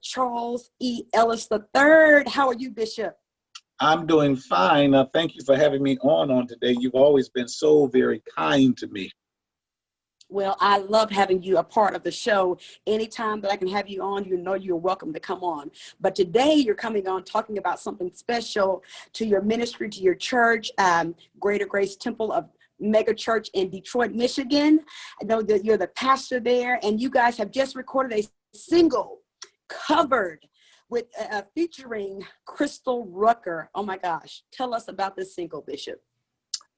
Charles E. Ellis III. How are you, Bishop? I'm doing fine. Thank you for having me on today. You've always been so very kind to me. Well, I love having you a part of the show. Anytime that I can have you on, you know you're welcome to come on. But today you're coming on talking about something special to your ministry, to your church, Greater Grace Temple of Mega Church in Detroit, Michigan. I know that you're the pastor there, and you guys have just recorded a single, Covered, with featuring Chrystal Rucker. Oh my gosh. Tell us about this single, Bishop.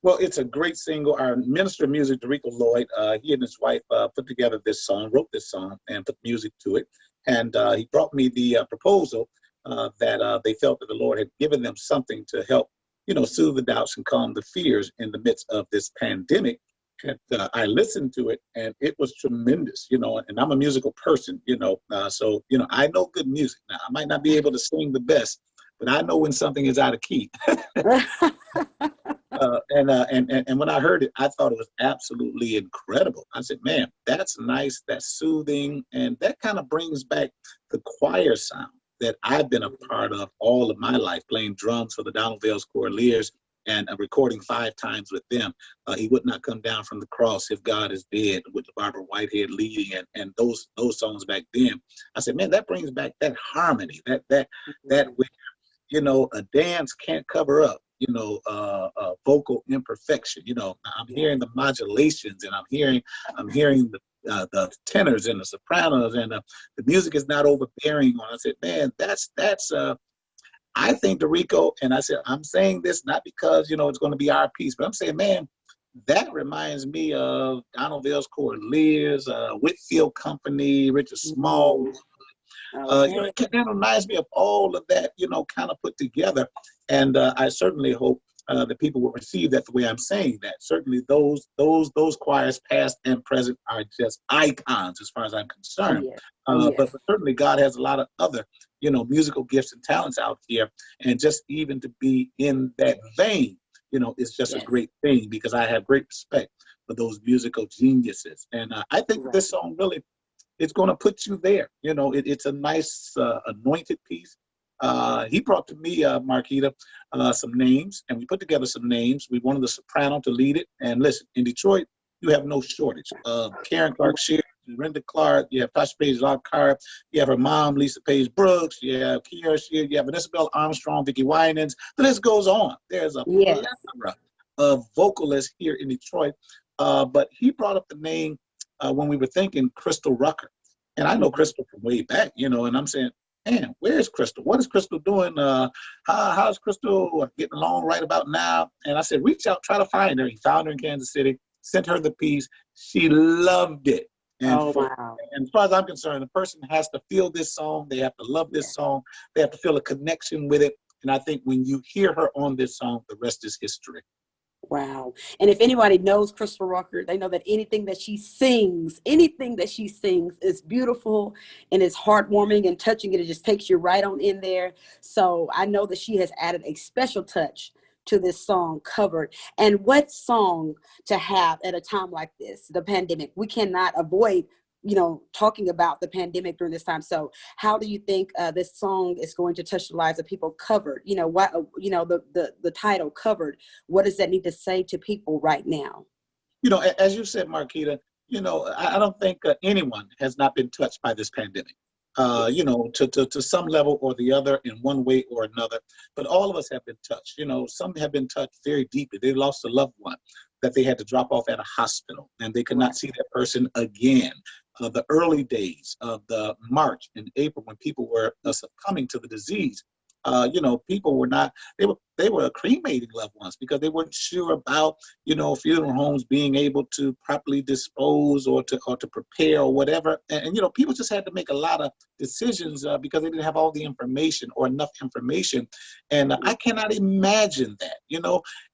Well, it's a great single. Our minister of music, Derico Lloyd, he and his wife put together this song, wrote this song, and put music to it. And he brought me the proposal that they felt that the Lord had given them something to help, soothe the doubts and calm the fears in the midst of this pandemic. And I listened to it, and it was tremendous, and I'm a musical person, so I know good music. Now, I might not be able to sing the best, but I know when something is out of key. And when I heard it, I thought it was absolutely incredible. I said, man, that's nice, that's soothing, and that kind of brings back the choir sound that I've been a part of all of my life, playing drums for the Donald Vales Choraleers and recording 5 times with them. He Would Not Come Down from the Cross If God Is Dead, with Barbara Whitehead leading, and those songs back then. I said, man, that brings back that harmony, that where, a dance can't cover up, vocal imperfection. I'm hearing the modulations, and I'm hearing the tenors and the sopranos, and the music is not overbearing. I said, man, that's I think Derico, and I said, I'm saying this not because, it's going to be our piece, but I'm saying, man, that reminds me of Donald Vales Choraleers, Whitfield Company, Richard Small. That reminds me of all of that, kind of put together. And I certainly hope that people will receive that the way I'm saying that. Certainly those choirs, past and present, are just icons as far as I'm concerned. But certainly God has a lot of other, musical gifts and talents out here. And just even to be in that vein, it's just a great thing, because I have great respect for those musical geniuses. And I think this song really, it's going to put you there. It's a nice anointed piece. He brought to me, Markeita, some names, and we put together some names. We wanted the soprano to lead it. And listen, in Detroit, you have no shortage. Karen Clark Shear, Brenda Clark, you have Tasha Page Lockhart, you have her mom, Lisa Page Brooks, you have Kiara Shear, you have Vanessa Bell Armstrong, Vicki Winans. The list goes on. There's a plethora of vocalists here in Detroit. But he brought up the name when we were thinking Chrystal Rucker. And I know Chrystal from way back, and I'm saying, man, where's Chrystal? What is Chrystal doing? How's Chrystal getting along right about now? And I said, reach out, try to find her. He found her in Kansas City, sent her the piece. She loved it. And, and as far as I'm concerned, the person has to feel this song. They have to love this song. They have to feel a connection with it. And I think when you hear her on this song, the rest is history. Wow. And if anybody knows Chrystal Rucker, they know that anything that she sings is beautiful and is heartwarming and touching. It just takes you right on in there. So I know that she has added a special touch to this song, Covered. And what song to have at a time like this, the pandemic? We cannot avoid talking about the pandemic during this time. So how do you think this song is going to touch the lives of people? Covered, what, the title, Covered, what does that need to say to people right now? As you said, Markeita, I don't think anyone has not been touched by this pandemic. To some level or the other, in one way or another, but all of us have been touched. Some have been touched very deeply. They lost a loved one that they had to drop off at a hospital, and they could not see that person again. The early days of the March and April, when people were succumbing to the disease, people were not, they were cremating loved ones because they weren't sure about, funeral homes being able to properly dispose or to prepare or whatever. And people just had to make a lot of decisions because they didn't have all the information or enough information. And I cannot imagine that,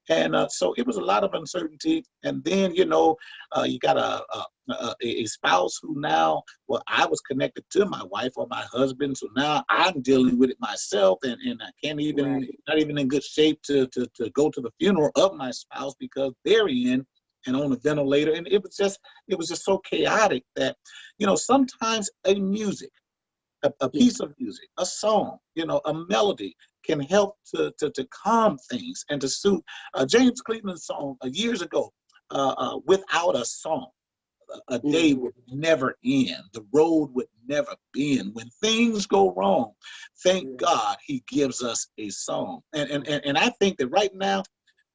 And so it was a lot of uncertainty. And then, you got a spouse who now, well, I was connected to my wife or my husband. So now I'm dealing with it myself, and I can't even, not even in good shape to go to the funeral of my spouse because they're in and on a ventilator. And it was just so chaotic that, sometimes a music A Yeah. piece of music, a song, a melody can help to calm things and to soothe. James Cleveland's song years ago, without a song, a day Mhm. would never end. The road would never bend. When things go wrong, thank Yeah. God he gives us a song. And I think that right now,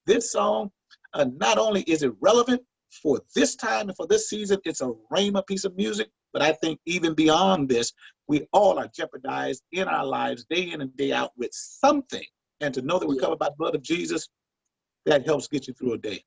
this song, not only is it relevant for this time and for this season, it's a Rhema piece of music, but I think even beyond this, we all are jeopardized in our lives day in and day out with something. And to know that we're Yeah. covered by the blood of Jesus, that helps get you through a day.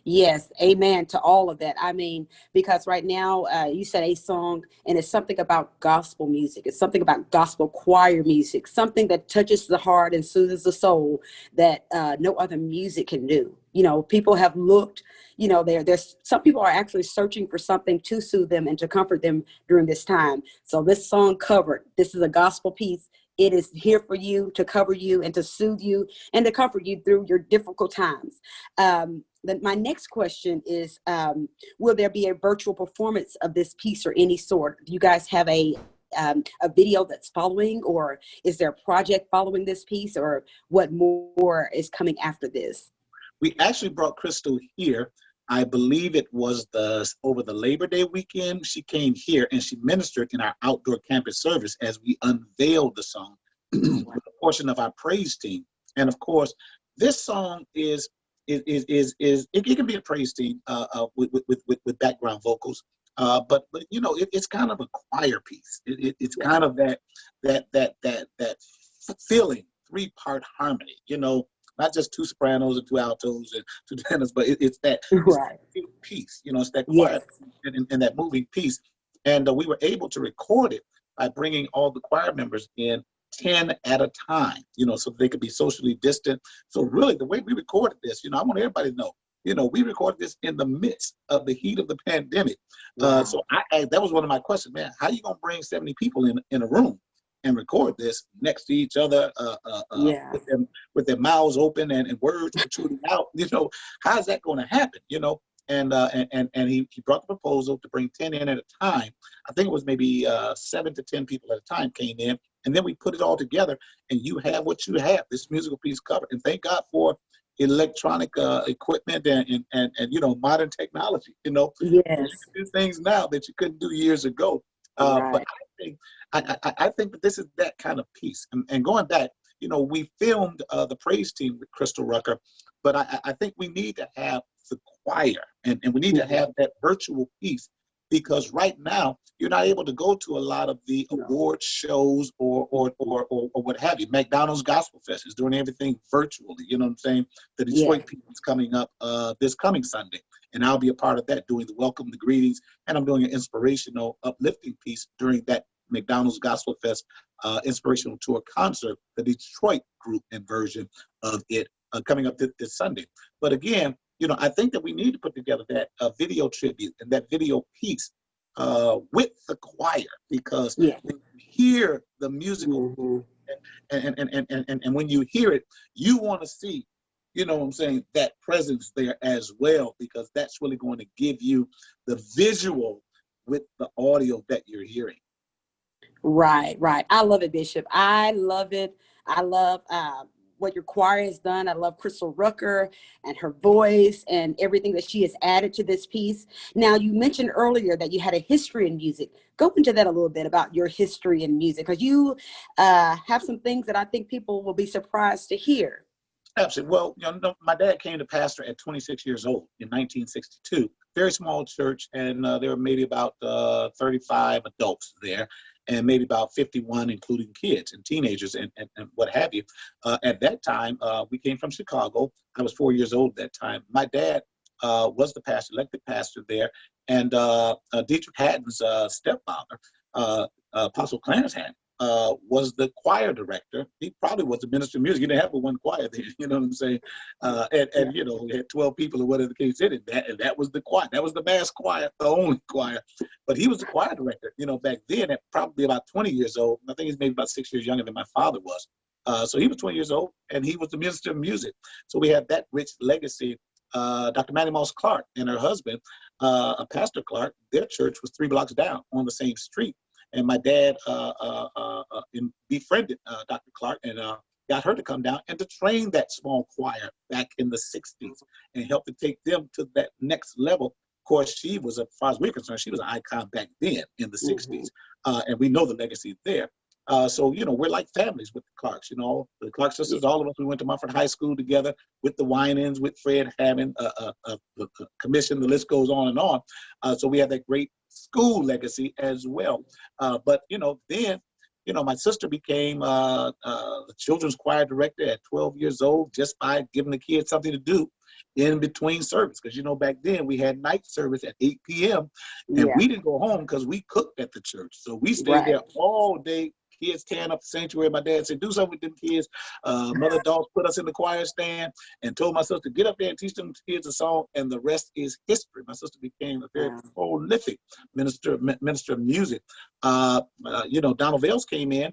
Yes, amen to all of that. I mean, because right now you said a song, and it's something about gospel music. It's something about gospel choir music, something that touches the heart and soothes the soul that no other music can do. You know, people have looked, you know, there's some people are actually searching for something to soothe them and to comfort them during this time. So this song covered, this is a gospel piece. It is here for you to cover you and to soothe you and to comfort you through your difficult times. Then my next question is, will there be a virtual performance of this piece or any sort? Do you guys have a video that's following, or is there a project following this piece, or what more is coming after this? We actually brought Chrystal here. I believe it was over the Labor Day weekend. She came here and she ministered in our outdoor campus service as we unveiled the song Oh, with wow. a portion of our praise team. And of course, this song it can be a praise team with background vocals. But you know, it's kind of a choir piece. It's Yeah. kind of that feeling, three-part harmony. You know, not just two sopranos and two altos and two tenors, but it's that Right. piece. You know, it's that choir Yes. and that moving piece. And we were able to record it by bringing all the choir members in 10 at a time, you know, so they could be socially distant. So really the way we recorded this, you know, I want everybody to know, you know, we recorded this in the midst of the heat of the pandemic. So Wow. that was one of my questions, man, how are you going to bring 70 people in a room and record this next to each other Yeah. with their mouths open and words protruding out? You know, how's that going to happen? You know, and he brought the proposal to bring 10 in at a time. I think it was maybe 7 to 10 people at a time came in, and then we put it all together, and you have what you have, this musical piece covered. And thank God for electronic equipment and you know, modern technology. You know, you Yes. can do things now that you couldn't do years ago. But Right. I think that this is that kind of piece. And going back, you know, we filmed the praise team with Chrystal Rucker, but I think we need to have the choir and we need to Mhm. have that virtual piece, because right now you're not able to go to a lot of the No. award shows or what have you. McDonald's Gospel Fest is doing everything virtually. You know what I'm saying? The Yeah. Detroit piece is coming up this coming Sunday, and I'll be a part of that, doing the welcome, the greetings, and I'm doing an inspirational, uplifting piece during that McDonald's Gospel Fest inspirational tour concert, the Detroit group and version of it coming up this Sunday. But again, you know, I think that we need to put together that video tribute and that video piece with the choir, because Yeah. when you hear the musical Hmm. and when you hear it, you want to see, you know what I'm saying, that presence there as well, because that's really going to give you the visual with the audio that you're hearing. Right, right. I love it, Bishop. I love it. I love what your choir has done. I love Chrystal Rucker and her voice and everything that she has added to this piece. Now, you mentioned earlier that you had a history in music. Go into that a little bit about your history in music, because you have some things that I think people will be surprised to hear. Absolutely. Well, you know, my dad came to pastor at 26 years old in 1962. Very small church, and there were maybe about 35 adults there, and maybe about 51, including kids and teenagers and what have you. At that time, we came from Chicago. I was 4 years old at that time. My dad was the pastor, elected pastor there, and Dietrich Haddon's stepfather, Apostle Clarence Haddon, was the choir director. He probably was the minister of music. He didn't have but one choir there, you know what I'm saying? Yeah. And you know, he had 12 people or whatever the case in it. That was the choir. That was the mass choir, the only choir. But he was the choir director, you know, back then at probably about 20 years old. I think he's maybe about 6 years younger than my father was. So he was 20 years old, and he was the minister of music. So we have that rich legacy. Dr. Manny Moss Clark and her husband, Pastor Clark, their church was 3 blocks down on the same street. And my dad befriended Dr. Clark and got her to come down and to train that small choir back in the 60s and help to take them to that next level. Of course, she was, as far as we're concerned, she was an icon back then in the 60s. And we know the legacy there. So, you know, we're like families with the Clarks, you know, the Clark sisters, all of us, we went to Mumford High School together with the Winans, with Fred Hammond, the commission, the list goes on and on. So we have that great school legacy as well. But, you know, then, you know, my sister became the children's choir director at 12 years old just by giving the kids something to do in between service. Because, you know, back then we had night service at 8 p.m. and we didn't go home because we cooked at the church. So we stayed there all day. Kids tearing up the sanctuary. My dad said, do something with them kids. Mother Dawes put us in the choir stand and told my sister, get up there and teach them kids a song, and the rest is history. My sister became a very prolific minister of music. You know, Donald Vales came in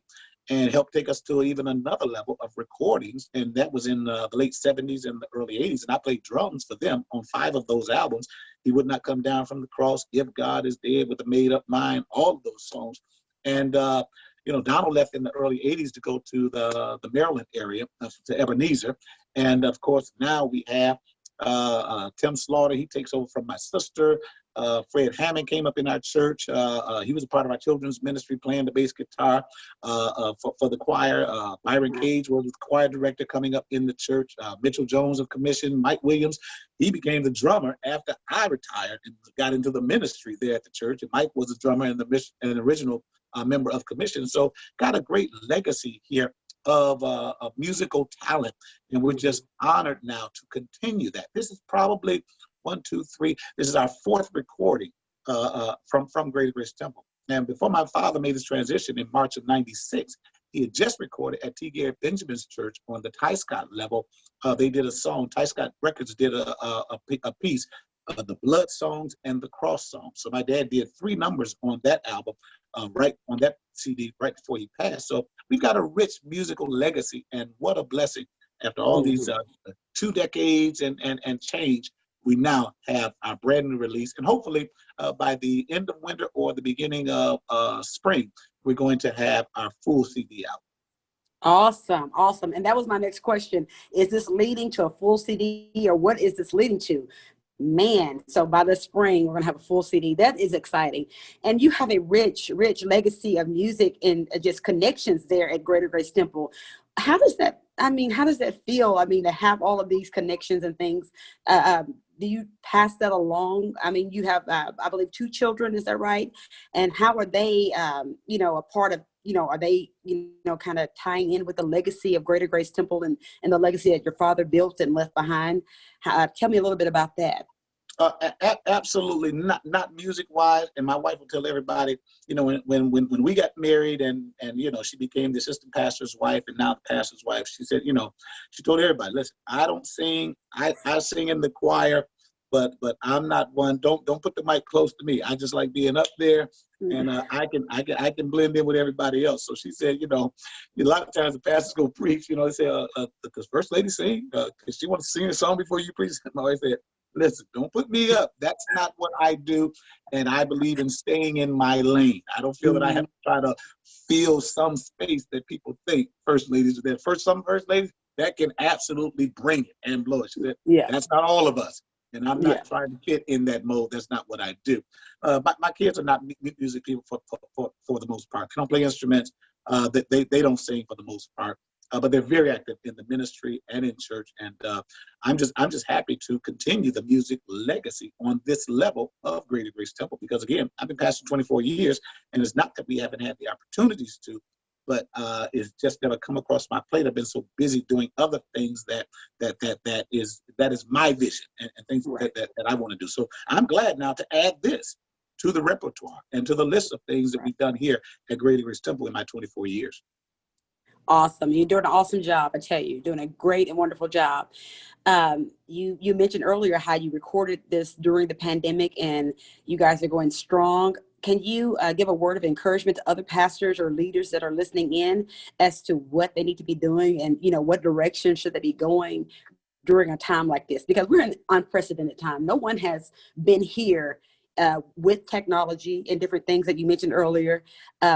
and helped take us to even another level of recordings, and that was in the late 70s and the early 80s, and I played drums for them on 5 of those albums. He Would Not Come Down from the Cross, If God Is Dead, With a Made Up Mind, all of those songs. And you know, Donald left in the early 80s to go to the Maryland area, to Ebenezer. And of course, now we have Tim Slaughter. He takes over from my sister. Fred Hammond came up in our church. He was a part of our children's ministry, playing the bass guitar for the choir. Byron Cage was the choir director coming up in the church. Mitchell Jones of commission. Mike Williams, he became the drummer after I retired and got into the ministry there at the church. And Mike was a drummer and an original member of commission. So got a great legacy here of musical talent, and we're just honored now to continue that. This is probably 1, 2, 3. This is our 4th recording from Greater Grace Temple. And before my father made his transition in March of '96, he had just recorded at T. Garrett Benjamin's church on the Ty Scott level. They did a song. Ty Scott Records did a piece, the Blood Songs and the Cross Songs. So my dad did 3 numbers on that album, right on that CD, right before he passed. So we've got a rich musical legacy, and what a blessing. After all these 2 decades and change, we now have our brand new release. And hopefully by the end of winter or the beginning of spring, we're going to have our full CD out. Awesome. Awesome. And that was my next question. Is this leading to a full CD, or what is this leading to? Man, so by the spring, we're going to have a full CD. That is exciting. And you have a rich legacy of music and just connections there at Greater Grace Temple. How does that feel? I mean, to have all of these connections and things. Do you pass that along? I mean, you have, I believe, 2 children. Is that right? And how are they, you know, a part of, you know, are they, you know, kind of tying in with the legacy of Greater Grace Temple and the legacy that your father built and left behind? Tell me a little bit about that. Absolutely not music wise. And my wife will tell everybody, you know, when we got married and you know, she became the assistant pastor's wife and now the pastor's wife, she said, you know, she told everybody, listen, I don't sing. I sing in the choir, but I'm not one. Don't put the mic close to me. I just like being up there, and I can blend in with everybody else. So she said, you know, a lot of times the pastors go preach, you know, they say, does First Lady sing? Does she want to sing a song before you preach? My wife said, listen, don't put me up. That's not what I do. And I believe in staying in my lane. I don't feel that I have to try to fill some space that people think First Ladies are there. Some First Ladies that can absolutely bring it and blow it. She said, that's not all of us. And I'm not trying to fit in that mold. That's not what I do. My kids are not music people for the most part. They don't play instruments. They don't sing for the most part. But they're very active in the ministry and in church. And I'm just happy to continue the music legacy on this level of Greater Grace Temple. Because again, I've been pastoring 24 years, and it's not that we haven't had the opportunities to, but it's just never come across my plate. I've been so busy doing other things that is my vision and things that I want to do. So I'm glad now to add this to the repertoire and to the list of things that we've done here at Greater Grace Temple in my 24 years. Awesome. You're doing an awesome job. I tell you, you're doing a great and wonderful job. You mentioned earlier how you recorded this during the pandemic and you guys are going strong. Can you give a word of encouragement to other pastors or leaders that are listening in as to what they need to be doing and, you know, what direction should they be going during a time like this? Because we're in an unprecedented time. No one has been here with technology and different things that you mentioned earlier.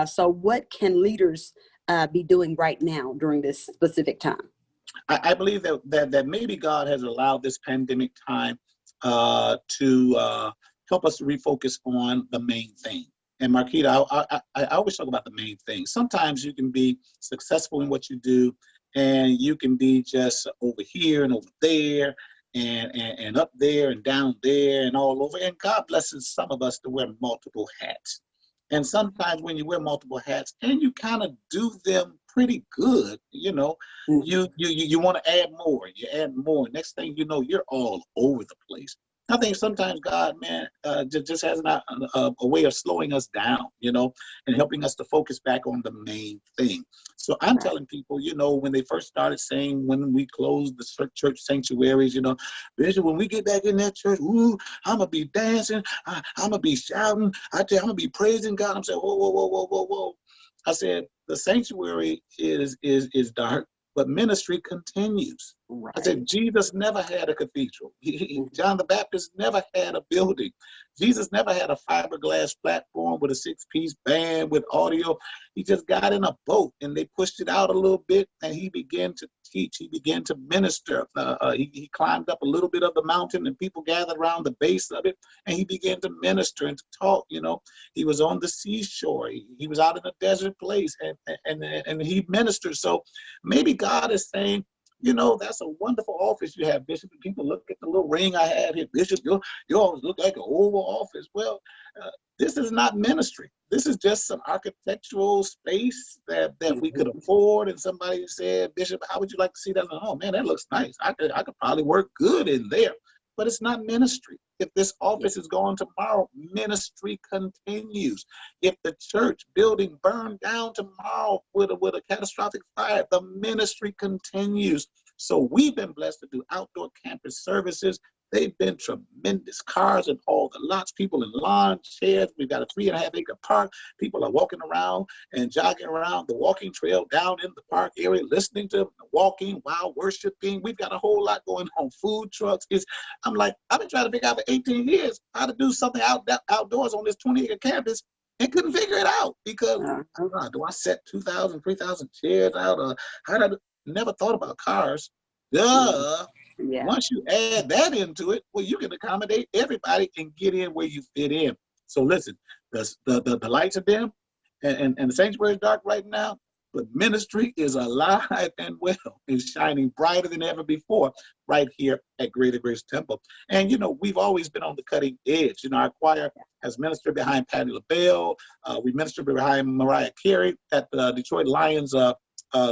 So what can leaders be doing right now during this specific time? I believe that maybe God has allowed this pandemic time to help us to refocus on the main thing. And Markeita, I always talk about the main thing. Sometimes you can be successful in what you do, and you can be just over here and over there, and up there and down there and all over. And God blesses some of us to wear multiple hats. And sometimes when you wear multiple hats and you kind of do them pretty good, you want to add more. You add more. Next thing you know, you're all over the place. I think sometimes God, man, just has a way of slowing us down, and helping us to focus back on the main thing. So I'm telling people, when they first started saying, when we closed the church sanctuaries, Bishop, when we get back in that church, ooh, I'm going to be dancing. I'm going to be shouting. I tell you, I'm going to be praising God. I'm saying, whoa, whoa, whoa, whoa, whoa, whoa. I said, the sanctuary is dark, but ministry continues. Right. I said, Jesus never had a cathedral. John the Baptist never had a building. Jesus never had a fiberglass platform with a 6-piece band with audio. He just got in a boat and they pushed it out a little bit and he began to teach. He began to minister. He climbed up a little bit of the mountain and people gathered around the base of it and he began to minister and to talk. He was on the seashore. He was out in a desert place and he ministered. So maybe God is saying, that's a wonderful office you have, Bishop. And people look at the little ring I have here, Bishop. You always look like an Oval Office. Well, this is not ministry. This is just some architectural space that we could afford. And somebody said, Bishop, how would you like to see that? Oh man, that looks nice. I could probably work good in there. But it's not ministry. If this office is gone tomorrow, ministry continues. If the church building burned down tomorrow with a catastrophic fire, the ministry continues. So we've been blessed to do outdoor campus services. They've been tremendous. Cars in all the lots, people in lawn chairs. We've got a 3.5-acre park. People are walking around and jogging around the walking trail down in the park area, listening to walking while worshiping. We've got a whole lot going on. Food trucks. I'm like, I've been trying to figure out for 18 years how to do something outdoors on this 20-acre campus and couldn't figure it out because do I set 2,000, 3,000 chairs out? Never thought about cars. Duh. Yeah. Once you add that into it, well, you can accommodate everybody and get in where you fit in. So listen, the lights are dim and the sanctuary is dark right now, but ministry is alive and well and shining brighter than ever before right here at Greater Grace Temple. And, we've always been on the cutting edge. Our choir has ministered behind Patti LaBelle. We ministered behind Mariah Carey at the Detroit Lions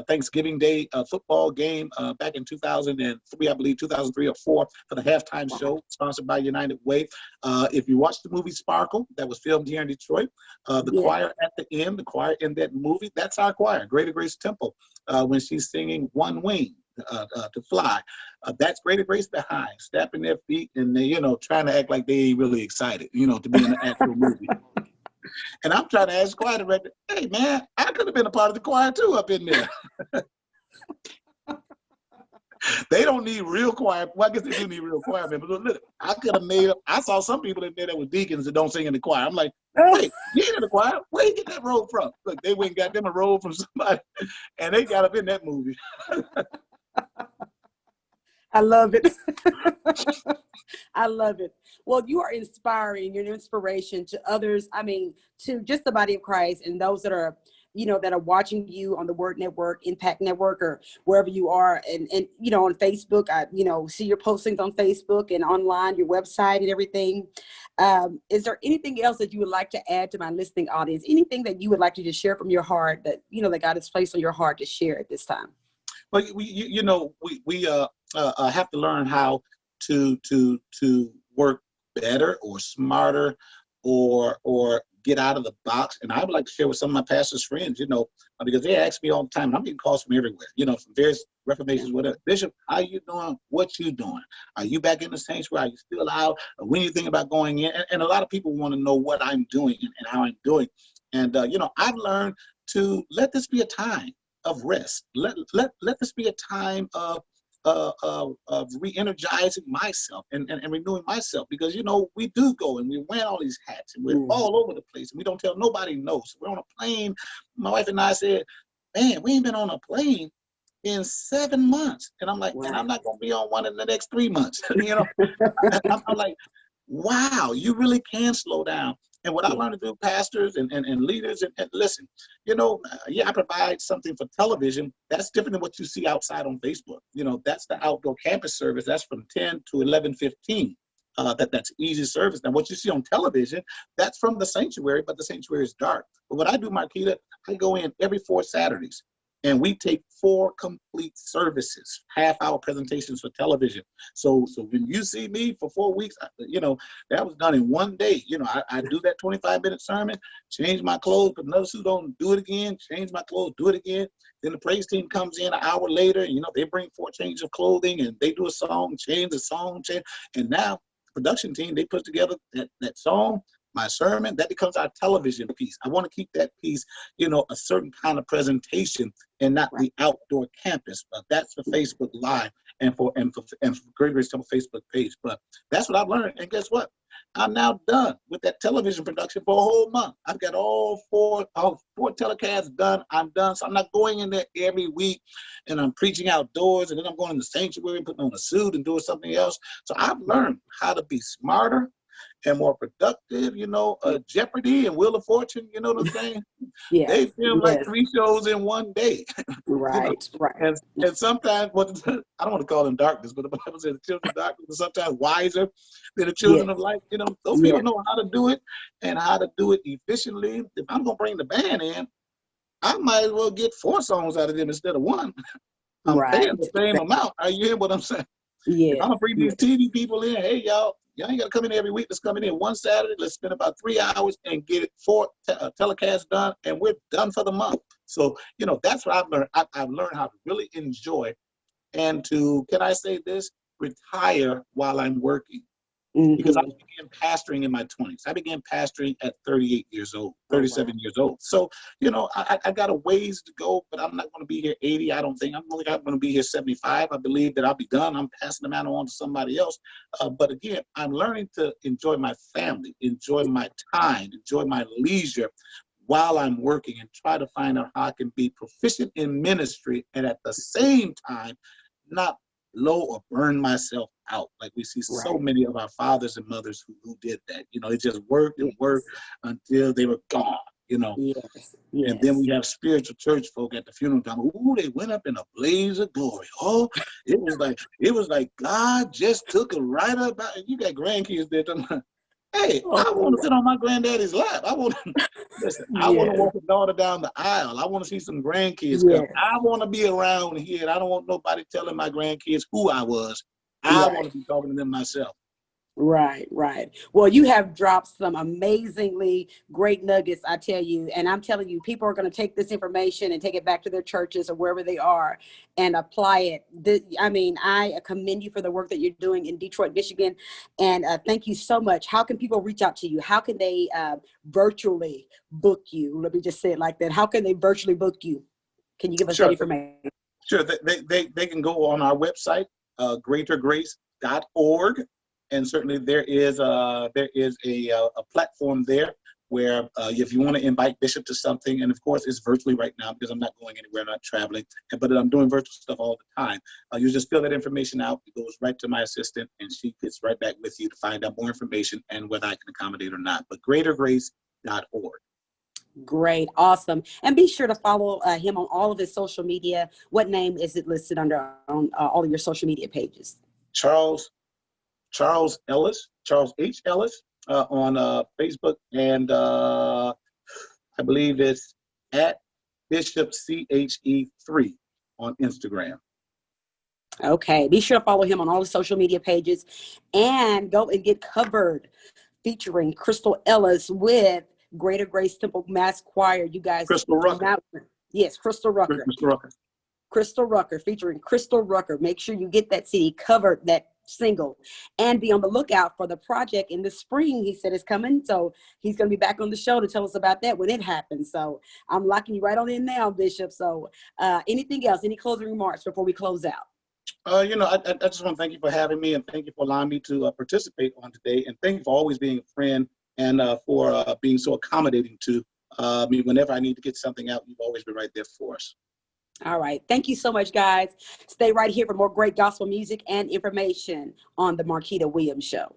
Thanksgiving Day football game back in 2003, I believe, 2003 or 4 for the halftime show sponsored by United Way. If you watch the movie Sparkle that was filmed here in Detroit, the choir at the end, the choir in that movie, that's our choir, Greater Grace Temple, when she's singing One Wing to Fly. That's Greater Grace behind, stamping their feet and they, trying to act like they ain't really excited, to be in the actual movie. And I'm trying to ask the choir director, hey, man, I could have been a part of the choir, too, up in there. They don't need real choir. Well, I guess they do need real choir members. But look, I saw some people in there that were deacons that don't sing in the choir. I'm like, hey, you ain't in the choir? Where you get that robe from? Look, they went and got them a robe from somebody, and they got up in that movie. I love it. I love it. Well, you are inspiring. You're an inspiration to others. I mean, to just the body of Christ and those that are, that are watching you on the Word Network, Impact Network, or wherever you are. And on Facebook, I, see your postings on Facebook and online, your website and everything. Is there anything else that you would like to add to my listening audience? Anything that you would like to just share from your heart that, that God has placed on your heart to share at this time? Well, we have to learn how to work better or smarter or get out of the box. And I would like to share with some of my pastor's friends, because they ask me all the time, and I'm getting calls from everywhere, from various reformations, whatever. Bishop, how you doing? What you doing? Are you back in the sanctuary? Are you still out? When you think about going in? And a lot of people want to know what I'm doing and how I'm doing. And, I've learned to let this be a time of rest. Let this be a time of of re-energizing myself and renewing myself, because we do go and we wear all these hats and we're all over the place and we don't tell nobody no. So we're on a plane. My wife and I said, man, we ain't been on a plane in 7 months. And I'm like, and I'm not gonna be on one in the next 3 months. I'm like, wow, you really can slow down. And what I learned to do, pastors and leaders, and listen, I provide something for television. That's different than what you see outside on Facebook. That's the outdoor campus service. That's from 10 to 11:15. That's easy service. Now, what you see on television, that's from the sanctuary, but the sanctuary is dark. But what I do, Markeita, I go in every 4 Saturdays. And we take 4 complete services, half-hour presentations for television. So when you see me for 4 weeks, that was done in 1 day. I do that 25-minute sermon, change my clothes, put another suit on, do it again, change my clothes, do it again. Then the praise team comes in an hour later, and, they bring 4 changes of clothing, and they do a song, change the song, change. And now the production team, they put together that song, my sermon, that becomes our television piece. I want to keep that piece, a certain kind of presentation and not the outdoor campus. But that's for Facebook Live and for Greater Grace Temple Facebook page. But that's what I've learned. And guess what? I'm now done with that television production for a whole month. I've got all four telecasts done. I'm done. So I'm not going in there every week and I'm preaching outdoors and then I'm going in the sanctuary and putting on a suit and doing something else. So I've learned how to be smarter and more productive, Jeopardy and Wheel of Fortune, you know what I'm saying? Yes. They film like 3 shows in 1 day. Right, right. And sometimes, I don't want to call them darkness, but the Bible says the children of darkness are sometimes wiser than the children of light. Those people know how to do it and how to do it efficiently. If I'm going to bring the band in, I might as well get 4 songs out of them instead of 1. I'm paying the same amount. Are you hearing what I'm saying? Yeah. If I'm going to bring these TV people in, hey, y'all ain't got to come in every week. Let's come in here 1 Saturday. Let's spend about 3 hours and get it 4 telecasts done, and we're done for the month. So, that's what I've learned. I've learned how to really enjoy and to, can I say this, retire while I'm working. Because I began pastoring in my 20s. I began pastoring at 38 years old, 37 years old. So, I got a ways to go, but I'm not going to be here 80. I don't think. I'm only going to be here 75. I believe that I'll be done. I'm passing the mantle on to somebody else. But again, I'm learning to enjoy my family, enjoy my time, enjoy my leisure while I'm working and try to find out how I can be proficient in ministry and at the same time not low or burn myself out like we see so many of our fathers and mothers who did that. They just worked and worked until they were gone, Yes. And then we have spiritual church folk at the funeral time. Ooh, they went up in a blaze of glory. Oh, it was like God just took it right up out. You got grandkids there. Hey, I want to sit on my granddaddy's lap. I want to listen. I want to walk a daughter down the aisle. I want to see some grandkids. I want to be around here. And I don't want nobody telling my grandkids who I was. I want to be talking to them myself. Right, right. Well, you have dropped some amazingly great nuggets, I tell you. And I'm telling you, people are going to take this information and take it back to their churches or wherever they are and apply it. I commend you for the work that you're doing in Detroit, Michigan. And thank you so much. How can people reach out to you? How can they virtually book you? Let me just say it like that. How can they virtually book you? Can you give us that information? Sure. They can go on our website, greatergrace.org. And certainly there is a platform there where if you want to invite Bishop to something, and of course it's virtually right now because I'm not going anywhere, I'm not traveling, but I'm doing virtual stuff all the time. You just fill that information out. It goes right to my assistant, and she gets right back with you to find out more information and whether I can accommodate or not. But greatergrace.org. Great. Awesome. And be sure to follow him on all of his social media. What name is it listed under on all of your social media pages? Charles H Ellis on Facebook, and I believe it's at Bishop CHE3 on Instagram. Okay, be sure to follow him on all the social media pages and go and get covered featuring Chrystal Ellis with Greater Grace Temple Mass Choir. You guys, Chrystal Rucker. Yes, Chrystal Rucker. Chrystal Rucker featuring Chrystal Rucker. Make sure you get that CD covered, that single, and be on the lookout for the project in the spring. He said it's coming, so he's going to be back on the show to tell us about that when it happens. So I'm locking you right on in now, Bishop. So anything else, any closing remarks before we close out? I just want to thank you for having me, and thank you for allowing me to participate on today. And thank you for always being a friend, and for being so accommodating to me whenever I need to get something out. You've always been right there for us. All right. Thank you so much, guys. Stay right here for more great gospel music and information on the Markeita Williams Show.